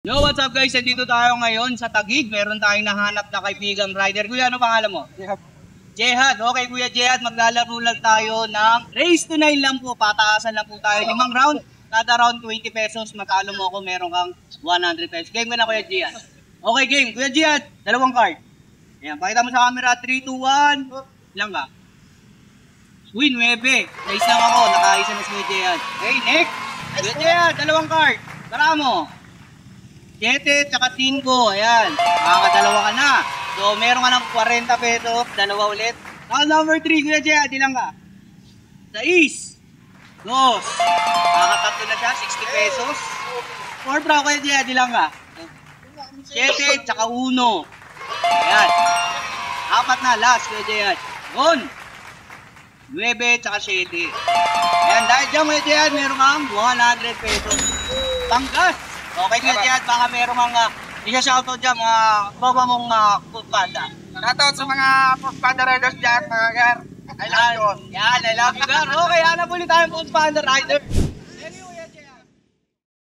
Yo, what's up guys? Nandito tayo ngayon sa Taguig. Meron tayong nahanap na kaibigang rider. Kuya, ano pangalan mo? Jehad. Jehad. Okay, Kuya Jehad, maglalaro lang tayo ng race to 9 lang po. Pataasan lang po tayo. 5 round. Kada round 20 pesos. Matalo mo ako, meron kang 100 pesos. Game ka na, Kuya Jehad. Okay, game. Kuya Jehad, dalawang card. Ayan, pakita mo sa camera. 3, 2, 1. Lang ka. Win, 9. Race lang ako. Nakaisa na si Kuya Jehad. Okay, next. Kuya Jehad, dalawang card. Tara mo. 7 tsaka 5, ayan, makakadalawa ka na. So, meron ka ng 40 pesos, dalawa ulit. Number 3, Kuya Jehad, ilang ka? 6, 2, makakatatlo na siya, 60 pesos. 4 bro, Kuya Jehad, ilang ka? 7 tsaka 1, ayan, 4 na, last, Kuya Jehad. 1, 9 tsaka 7. Ayan, dahil dyan, Kuya Jehad, meron kang 100 pesos. Tanggas! Okay, Kuya Jehad, baka meron kang i-shoutout dyan, mga baba mong foodpanda. Shoutout sa mga foodpanda riders dyan, mga gar. I love you. Yan, I love you, gar. Okay, hanap ulit tayong foodpanda rider.